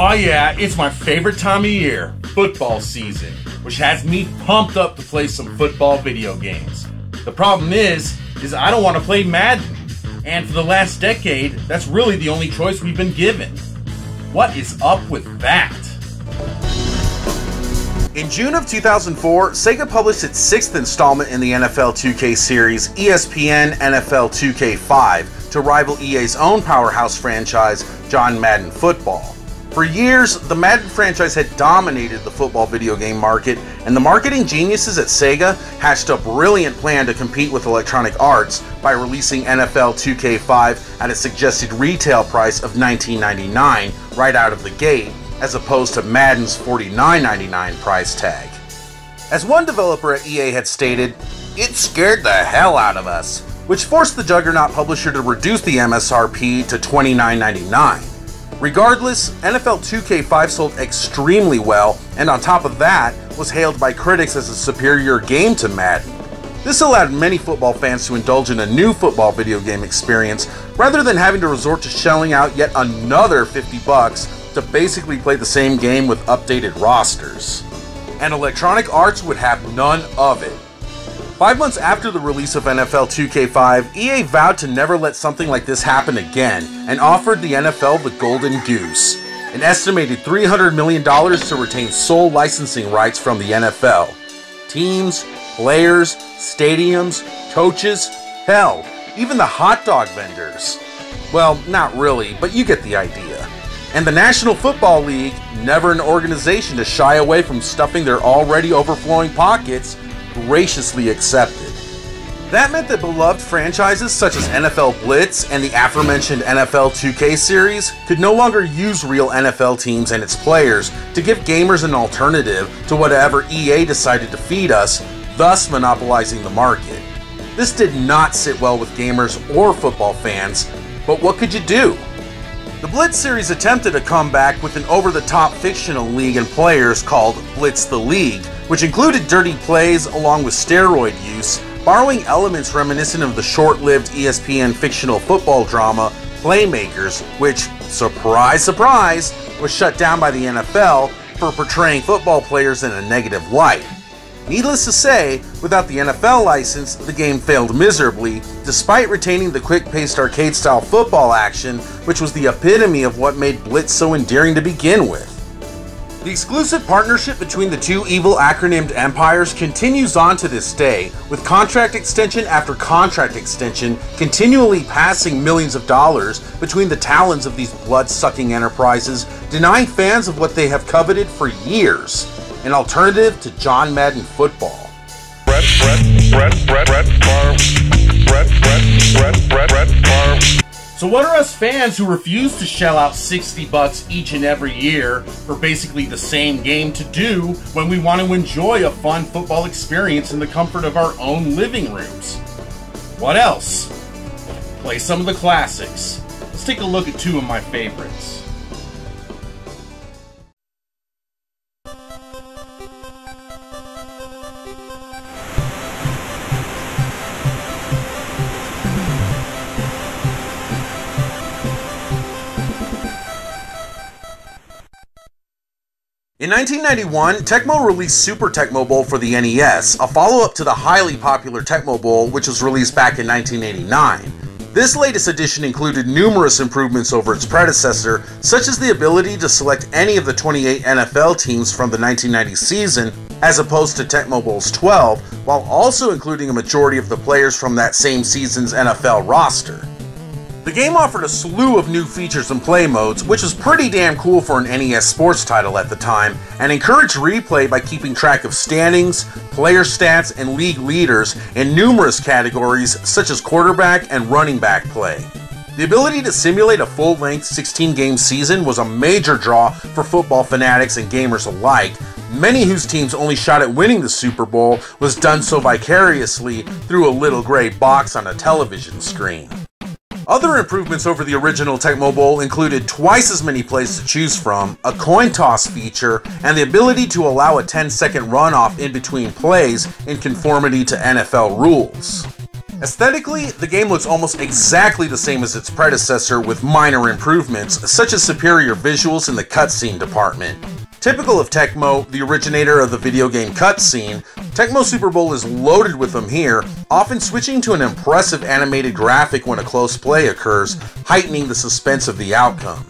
Oh yeah, it's my favorite time of year, football season, which has me pumped up to play some football video games. The problem is I don't want to play Madden, and for the last decade, that's really the only choice we've been given. What is up with that? In June of 2004, Sega published its sixth installment in the NFL 2K series, ESPN NFL 2K5, to rival EA's own powerhouse franchise, John Madden Football. For years, the Madden franchise had dominated the football video game market, and the marketing geniuses at Sega hatched a brilliant plan to compete with Electronic Arts by releasing NFL 2K5 at a suggested retail price of $19.99 right out of the gate, as opposed to Madden's $49.99 price tag. As one developer at EA had stated, "It scared the hell out of us," which forced the juggernaut publisher to reduce the MSRP to $29.99. Regardless, NFL 2K5 sold extremely well, and on top of that, was hailed by critics as a superior game to Madden. This allowed many football fans to indulge in a new football video game experience, rather than having to resort to shelling out yet another $50 to basically play the same game with updated rosters. And Electronic Arts would have none of it. 5 months after the release of NFL 2K5, EA vowed to never let something like this happen again, and offered the NFL the golden goose, an estimated $300 million to retain sole licensing rights from the NFL. Teams, players, stadiums, coaches, hell, even the hot dog vendors. Well, not really, but you get the idea. And the National Football League, never an organization to shy away from stuffing their already overflowing pockets, graciously accepted. That meant that beloved franchises such as NFL Blitz and the aforementioned NFL 2K series could no longer use real NFL teams and its players to give gamers an alternative to whatever EA decided to feed us, thus monopolizing the market. This did not sit well with gamers or football fans, but what could you do? The Blitz series attempted a comeback with an over-the-top fictional league and players called Blitz the League, which included dirty plays along with steroid use, borrowing elements reminiscent of the short-lived ESPN fictional football drama Playmakers, which, surprise, surprise, was shut down by the NFL for portraying football players in a negative light. Needless to say, without the NFL license, the game failed miserably, despite retaining the quick-paced arcade-style football action, which was the epitome of what made Blitz so endearing to begin with. The exclusive partnership between the two evil acronymed empires continues on to this day, with contract extension after contract extension continually passing millions of dollars between the talons of these blood-sucking enterprises, denying fans of what they have coveted for years: an alternative to John Madden Football. So what are us fans who refuse to shell out $60 each and every year for basically the same game to do when we want to enjoy a fun football experience in the comfort of our own living rooms? What else? Play some of the classics. Let's take a look at two of my favorites. In 1991, Tecmo released Super Tecmo Bowl for the NES, a follow-up to the highly popular Tecmo Bowl, which was released back in 1989. This latest edition included numerous improvements over its predecessor, such as the ability to select any of the 28 NFL teams from the 1990 season, as opposed to Tecmo Bowl's 12, while also including a majority of the players from that same season's NFL roster. The game offered a slew of new features and play modes, which was pretty damn cool for an NES sports title at the time, and encouraged replay by keeping track of standings, player stats, and league leaders in numerous categories such as quarterback and running back play. The ability to simulate a full-length 16-game season was a major draw for football fanatics and gamers alike, many whose teams' only shot at winning the Super Bowl was done so vicariously through a little gray box on a television screen. Other improvements over the original Tecmo Bowl included twice as many plays to choose from, a coin toss feature, and the ability to allow a 10-second runoff in between plays in conformity to NFL rules. Aesthetically, the game looks almost exactly the same as its predecessor with minor improvements, such as superior visuals in the cutscene department. Typical of Tecmo, the originator of the video game cutscene, Tecmo Super Bowl is loaded with them here, often switching to an impressive animated graphic when a close play occurs, heightening the suspense of the outcome.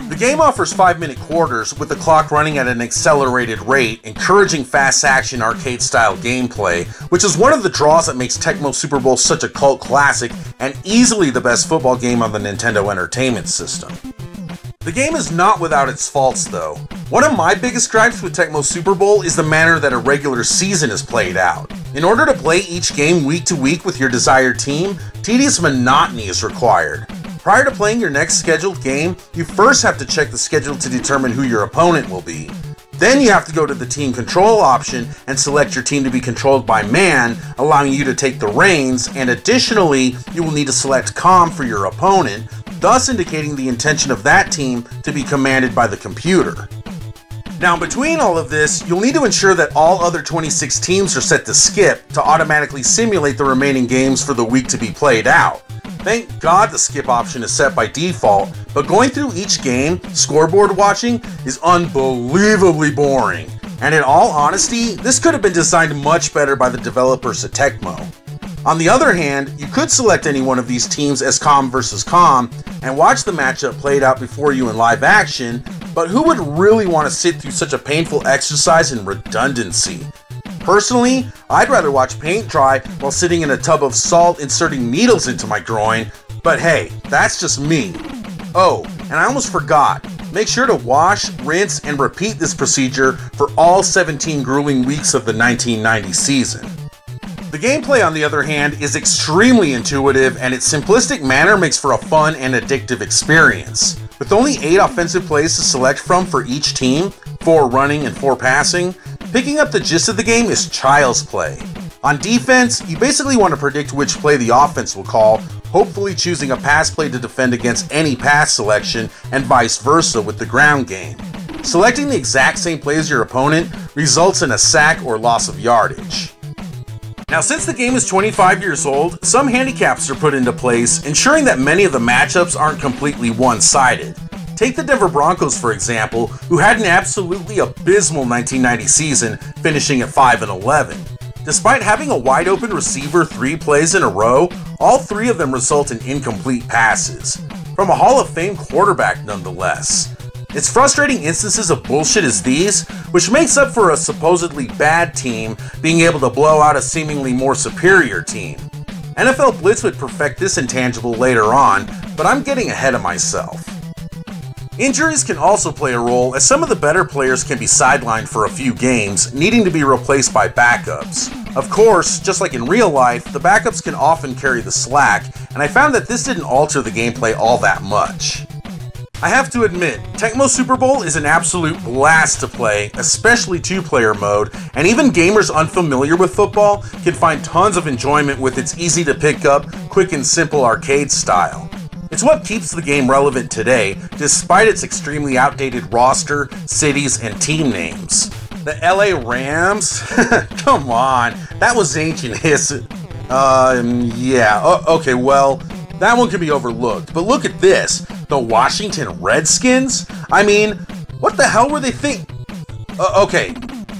The game offers 5-minute quarters, with the clock running at an accelerated rate, encouraging fast-action arcade-style gameplay, which is one of the draws that makes Tecmo Super Bowl such a cult classic and easily the best football game on the Nintendo Entertainment System. The game is not without its faults, though. One of my biggest gripes with Tecmo Super Bowl is the manner that a regular season is played out. In order to play each game week to week with your desired team, tedious monotony is required. Prior to playing your next scheduled game, you first have to check the schedule to determine who your opponent will be. Then you have to go to the team control option and select your team to be controlled by man, allowing you to take the reins, and additionally, you will need to select comm for your opponent, thus indicating the intention of that team to be commanded by the computer. Now, between all of this, you'll need to ensure that all other 26 teams are set to skip to automatically simulate the remaining games for the week to be played out. Thank God the skip option is set by default, but going through each game, scoreboard watching, is unbelievably boring. And in all honesty, this could have been designed much better by the developers at Tecmo. On the other hand, you could select any one of these teams as comm versus comm and watch the matchup played out before you in live action, but who would really want to sit through such a painful exercise in redundancy? Personally, I'd rather watch paint dry while sitting in a tub of salt inserting needles into my groin, but hey, that's just me. Oh, and I almost forgot. Make sure to wash, rinse, and repeat this procedure for all 17 grueling weeks of the 1990 season. The gameplay, on the other hand, is extremely intuitive, and its simplistic manner makes for a fun and addictive experience. With only 8 offensive plays to select from for each team, 4 running and 4 passing, picking up the gist of the game is child's play. On defense, you basically want to predict which play the offense will call, hopefully choosing a pass play to defend against any pass selection, and vice versa with the ground game. Selecting the exact same play as your opponent results in a sack or loss of yardage. Now, since the game is 25 years old, some handicaps are put into place, ensuring that many of the matchups aren't completely one-sided. Take the Denver Broncos, for example, who had an absolutely abysmal 1990 season, finishing at 5-11. Despite having a wide-open receiver 3 plays in a row, all 3 of them result in incomplete passes. From a Hall of Fame quarterback, nonetheless. It's frustrating instances of bullshit as these, which makes up for a supposedly bad team being able to blow out a seemingly more superior team. NFL Blitz would perfect this intangible later on, but I'm getting ahead of myself. Injuries can also play a role, as some of the better players can be sidelined for a few games, needing to be replaced by backups. Of course, just like in real life, the backups can often carry the slack, and I found that this didn't alter the gameplay all that much. I have to admit, Tecmo Super Bowl is an absolute blast to play, especially 2-player mode, and even gamers unfamiliar with football can find tons of enjoyment with its easy to pick up, quick and simple arcade style. It's what keeps the game relevant today, despite its extremely outdated roster, cities, and team names. The LA Rams? Come on, that was ancient history. Okay, well, that one can be overlooked, but look at this. The Washington Redskins? I mean, what the hell were they okay,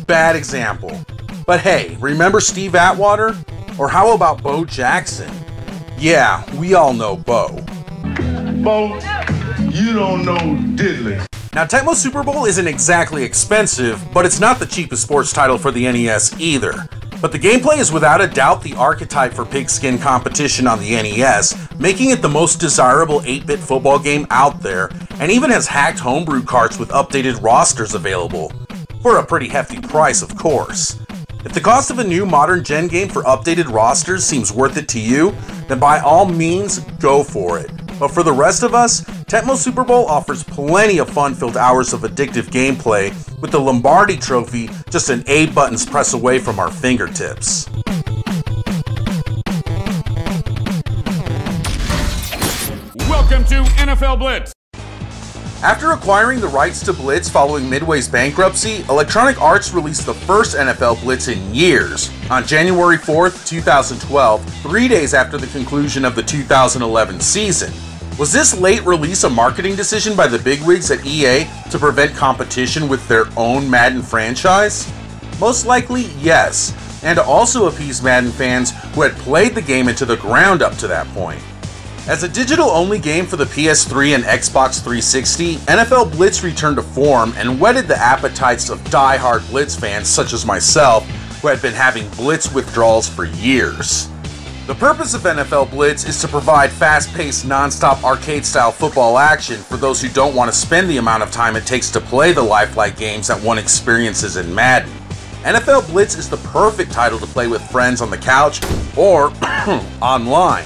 bad example. But hey, remember Steve Atwater? Or how about Bo Jackson? Yeah, we all know Bo. Bo, you don't know diddly. Now, Tecmo Super Bowl isn't exactly expensive, but it's not the cheapest sports title for the NES either. But the gameplay is without a doubt the archetype for pigskin competition on the NES, making it the most desirable 8-bit football game out there, and even has hacked homebrew carts with updated rosters available. For a pretty hefty price, of course. If the cost of a new modern gen game for updated rosters seems worth it to you, then by all means, go for it. But for the rest of us, Tecmo Super Bowl offers plenty of fun-filled hours of addictive gameplay, with the Lombardi Trophy just an A button's press away from our fingertips. Welcome to NFL Blitz. After acquiring the rights to Blitz following Midway's bankruptcy, Electronic Arts released the first NFL Blitz in years on January 4th, 2012, 3 days after the conclusion of the 2011 season. Was this late release a marketing decision by the bigwigs at EA to prevent competition with their own Madden franchise? Most likely, yes, and to also appease Madden fans who had played the game into the ground up to that point. As a digital-only game for the PS3 and Xbox 360, NFL Blitz returned to form and whetted the appetites of die-hard Blitz fans such as myself, who had been having Blitz withdrawals for years. The purpose of NFL Blitz is to provide fast-paced, non-stop arcade-style football action for those who don't want to spend the amount of time it takes to play the lifelike games that one experiences in Madden. NFL Blitz is the perfect title to play with friends on the couch or online.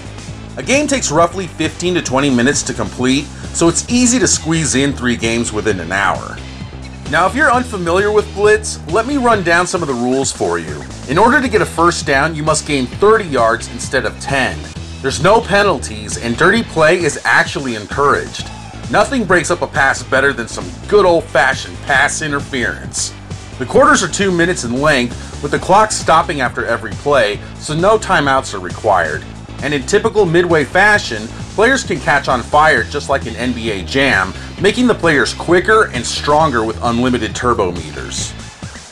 A game takes roughly 15 to 20 minutes to complete, so it's easy to squeeze in 3 games within an hour. Now, if you're unfamiliar with Blitz, let me run down some of the rules for you. In order to get a first down, you must gain 30 yards instead of 10. There's no penalties, and dirty play is actually encouraged. Nothing breaks up a pass better than some good old-fashioned pass interference. The quarters are 2 minutes in length, with the clock stopping after every play, so no timeouts are required. And in typical Midway fashion, players can catch on fire just like an NBA Jam, making the players quicker and stronger with unlimited turbo meters.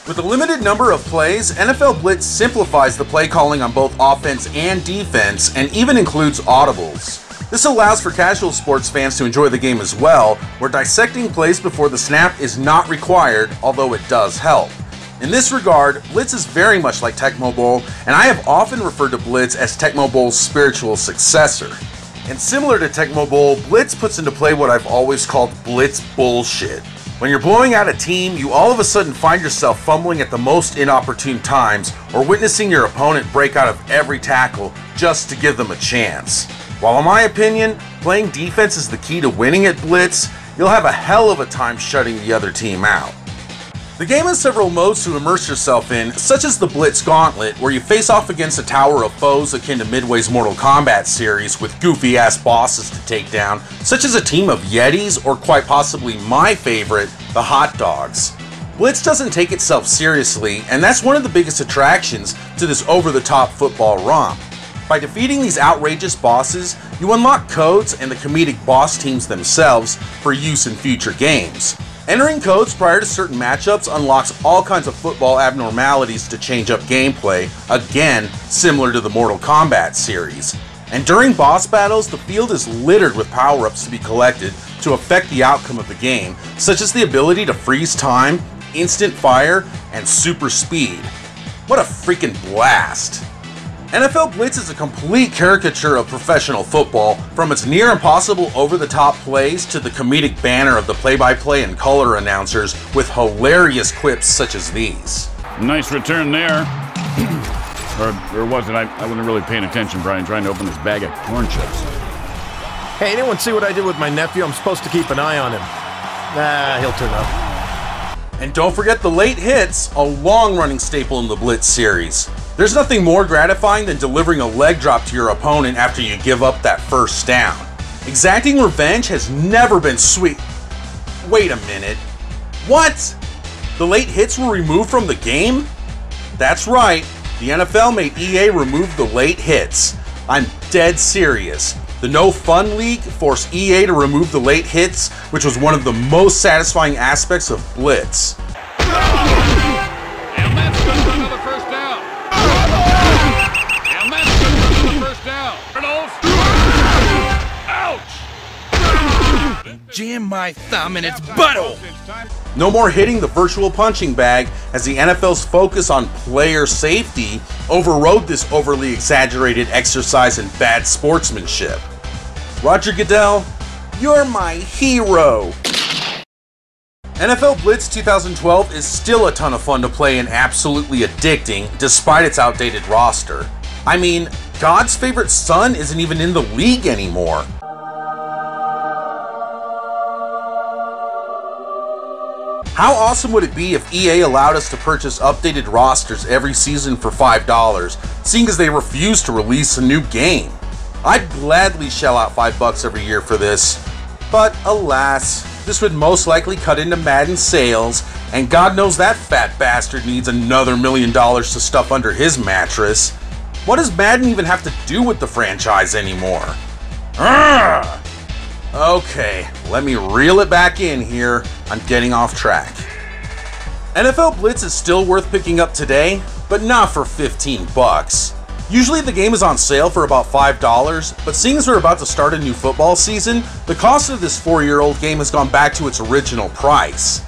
With a limited number of plays, NFL Blitz simplifies the play calling on both offense and defense, and even includes audibles. This allows for casual sports fans to enjoy the game as well, where dissecting plays before the snap is not required, although it does help. In this regard, Blitz is very much like Tecmo Bowl, and I have often referred to Blitz as Tecmo Bowl's spiritual successor. And similar to Tecmo Bowl, Blitz puts into play what I've always called Blitz bullshit. When you're blowing out a team, you all of a sudden find yourself fumbling at the most inopportune times, or witnessing your opponent break out of every tackle just to give them a chance. While in my opinion, playing defense is the key to winning at Blitz, you'll have a hell of a time shutting the other team out. The game has several modes to immerse yourself in, such as the Blitz Gauntlet, where you face off against a tower of foes akin to Midway's Mortal Kombat series with goofy-ass bosses to take down, such as a team of Yetis or quite possibly my favorite, the Hot Dogs. Blitz doesn't take itself seriously, and that's one of the biggest attractions to this over-the-top football romp. By defeating these outrageous bosses, you unlock codes and the comedic boss teams themselves for use in future games. Entering codes prior to certain matchups unlocks all kinds of football abnormalities to change up gameplay, again similar to the Mortal Kombat series. And during boss battles, the field is littered with power-ups to be collected to affect the outcome of the game, such as the ability to freeze time, instant fire, and super speed. What a freaking blast! NFL Blitz is a complete caricature of professional football, from its near impossible over-the-top plays to the comedic banner of the play-by-play and color announcers with hilarious quips such as these. Nice return there. or was it? I wasn't really paying attention, Brian, trying to open this bag of corn chips. Hey, anyone see what I did with my nephew? I'm supposed to keep an eye on him. Nah, he'll turn up. And don't forget the late hits, a long-running staple in the Blitz series. There's nothing more gratifying than delivering a leg drop to your opponent after you give up that first down. Exacting revenge has never been sweet. Wait a minute. What? The late hits were removed from the game? That's right, the NFL made EA remove the late hits. I'm dead serious. The No Fun League forced EA to remove the late hits, which was one of the most satisfying aspects of Blitz. And that's good for another first down. And that's good for another first down. Ouch! Jam my thumb in its butthole. No more hitting the virtual punching bag, as the NFL's focus on player safety overrode this overly exaggerated exercise in bad sportsmanship. Roger Goodell, you're my hero! NFL Blitz 2012 is still a ton of fun to play and absolutely addicting, despite its outdated roster. I mean, God's favorite son isn't even in the league anymore. How awesome would it be if EA allowed us to purchase updated rosters every season for $5, seeing as they refuse to release a new game? I'd gladly shell out $5 every year for this, but alas, This would most likely cut into Madden sales, and God knows that fat bastard needs another $1 million to stuff under his mattress. What does Madden even have to do with the franchise anymore? Urgh! Okay, let me reel it back in here. I'm getting off track. NFL Blitz is still worth picking up today, but not for 15 bucks. Usually the game is on sale for about $5, but seeing as we're about to start a new football season, the cost of this 4-year-old game has gone back to its original price.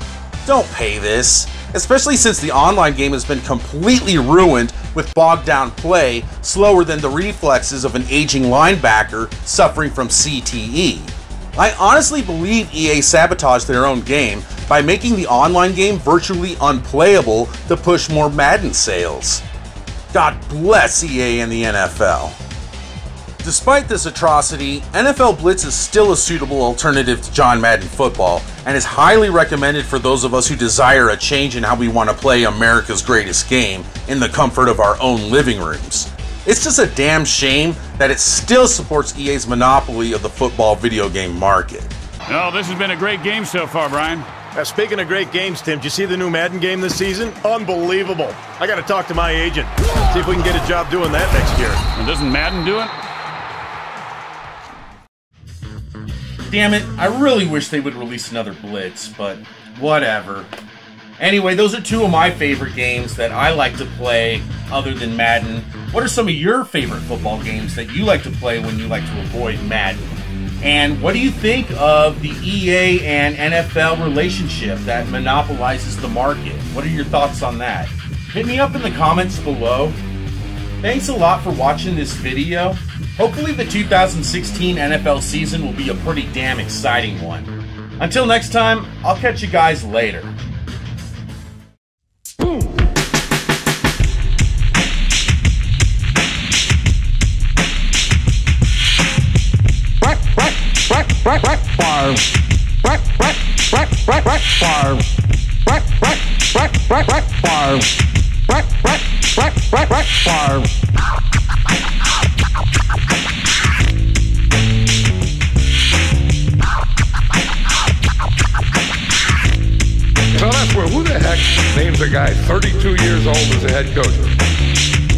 Don't pay this, especially since the online game has been completely ruined with bogged down play, slower than the reflexes of an aging linebacker suffering from CTE. I honestly believe EA sabotaged their own game by making the online game virtually unplayable to push more Madden sales. God bless EA and the NFL. Despite this atrocity, NFL Blitz is still a suitable alternative to John Madden football and is highly recommended for those of us who desire a change in how we want to play America's greatest game in the comfort of our own living rooms. It's just a damn shame that it still supports EA's monopoly of the football video game market. Well, this has been a great game so far, Brian. Speaking of great games, Tim, did you see the new Madden game this season? Unbelievable. I got to talk to my agent. See if we can get a job doing that next year. And doesn't Madden do it? Damn it, I really wish they would release another Blitz, but whatever. Anyway, those are two of my favorite games that I like to play other than Madden. What are some of your favorite football games that you like to play when you like to avoid Madden? And what do you think of the EA and NFL relationship that monopolizes the market? What are your thoughts on that? Hit me up in the comments below. Thanks a lot for watching this video. Hopefully the 2016 NFL season will be a pretty damn exciting one. Until next time, I'll catch you guys later. So that's where, who the heck names a guy 32 years old as a head coach?